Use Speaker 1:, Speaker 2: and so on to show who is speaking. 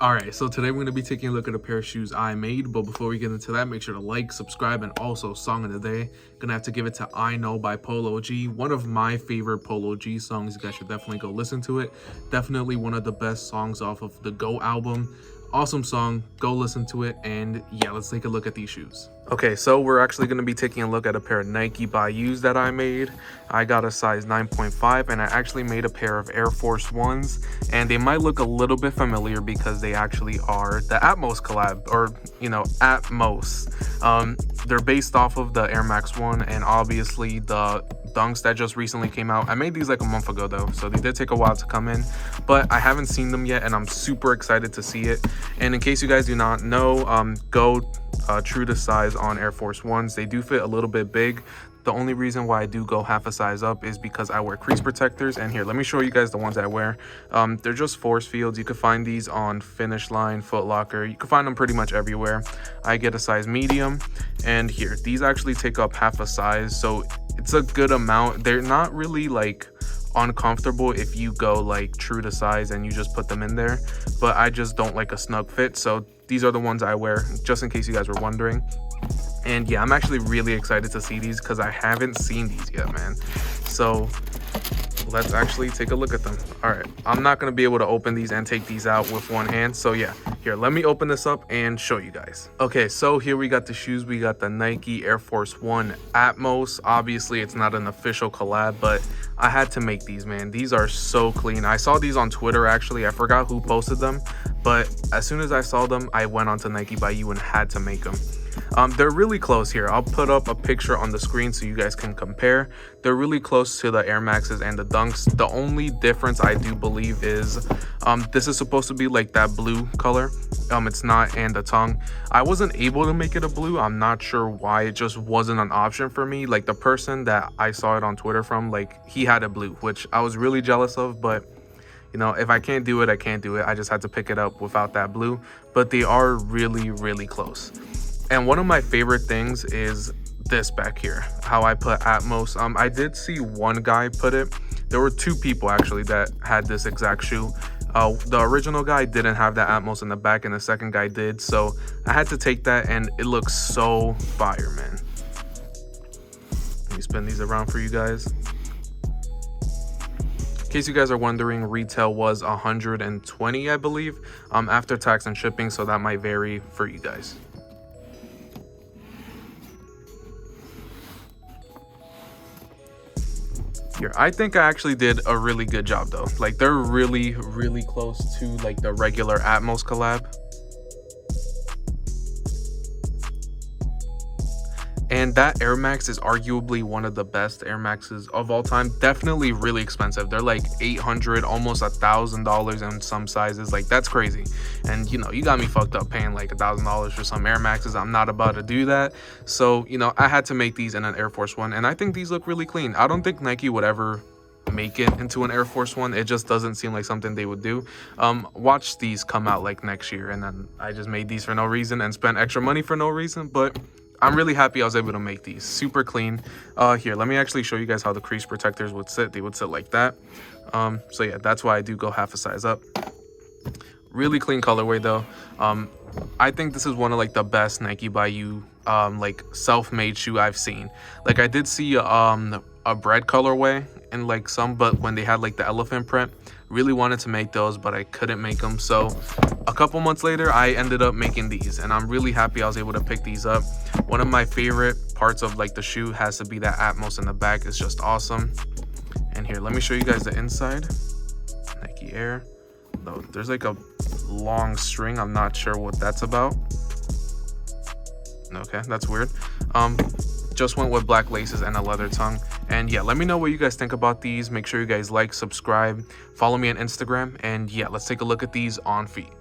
Speaker 1: Alright, so today we're going to be taking a look at a pair of shoes I made, but before we get into that, make sure to like, subscribe, and also song of the day. Gonna have to give it to I Know by Polo G, one of my favorite Polo G songs. You guys should definitely go listen to it. Definitely one of the best songs off of the Go album. Awesome song, go listen to it, and yeah, let's take a look at these shoes. Okay, so we're actually going to be taking a look at a pair of Nike Bayous that I made. I got a size 9.5 and I actually made a pair of Air Force Ones, and they might look a little bit familiar because they actually are the ATMOS collab, or you know, ATMOS. They're based off of the Air Max 1 and obviously the Dunks that just recently came out. I made these like a month ago though, so they did take a while to come in, but I haven't seen them yet and I'm super excited to see it. And in case you guys do not know, go true to size on Air Force Ones. They do fit a little bit big. The only reason why I do go half a size up is because I wear crease protectors. And here, let me show you guys the ones I wear. They're just force fields. You could find these on Finish Line, Foot Locker. You can find them pretty much everywhere. I get a size medium, and here, these actually take up half a size, so it's a good amount. They're not really like uncomfortable if you go like true to size and you just put them in there, but I just don't like a snug fit, so these are the ones I wear, just in case you guys were wondering. And yeah, I'm actually really excited to see these because I haven't seen these yet, man. So let's actually take a look at them. All right, I'm not going to be able to open these and take these out with one hand, so yeah, here, let me open this up and show you guys. Okay, so here we got the shoes. We got the Nike Air Force One ATMOS. Obviously it's not an official collab, but I had to make these, man. These are so clean. I saw these on Twitter, actually. I forgot who posted them, but as soon as I saw them, I went onto Nike Bayou and had to make them. They're really close here. I'll put up a picture on the screen so you guys can compare. They're really close to the Air Maxes and the Dunks. The only difference I do believe is this is supposed to be like that blue color. It's not, and the tongue. I wasn't able to make it a blue. I'm not sure why. It just wasn't an option for me. Like the person that I saw it on Twitter from, like he had a blue, which I was really jealous of, but you know, if I can't do it, I can't do it. I just had to pick it up without that blue, but they are really, really close. And one of my favorite things is this back here, how I put ATMOS. I did see one guy put it. There were two people actually that had this exact shoe. The original guy didn't have that ATMOS in the back and the second guy did. So I had to take that and it looks so fire, man. Let me spin these around for you guys. In case you guys are wondering, retail was $120, I believe, after tax and shipping. So that might vary for you guys. Here, I think I actually did a really good job though. Like they're really, really close to like the regular ATMOS collab. And that Air Max is arguably one of the best Air Maxes of all time. Definitely really expensive. They're like $800, almost $1,000 in some sizes. Like that's crazy. And you know, you got me fucked up paying like $1,000 for some Air Maxes. I'm not about to do that. So, you know, I had to make these in an Air Force One, and I think these look really clean. I don't think Nike would ever make it into an Air Force One. It just doesn't seem like something they would do. Watch these come out like next year, and then I just made these for no reason and spent extra money for no reason, but I'm really happy I was able to make these. Super clean. Here, let me actually show you guys how the crease protectors would sit. They would sit like that. So yeah, that's why I do go half a size up. Really clean colorway though. I think this is one of like the best Nike Bayou like self-made shoe I've seen. Like I did see a bread colorway in like some, but when they had like the elephant print, really wanted to make those, but I couldn't make them. So a couple months later, I ended up making these, and I'm really happy I was able to pick these up. One of my favorite parts of like the shoe has to be that ATMOS in the back. It's just awesome. And here, let me show you guys the inside. Nike Air. Though there's like a long string. I'm not sure what that's about. Okay, that's weird. Just went with black laces and a leather tongue. And yeah, let me know what you guys think about these. Make sure you guys like, subscribe, follow me on Instagram, and yeah, let's take a look at these on feet.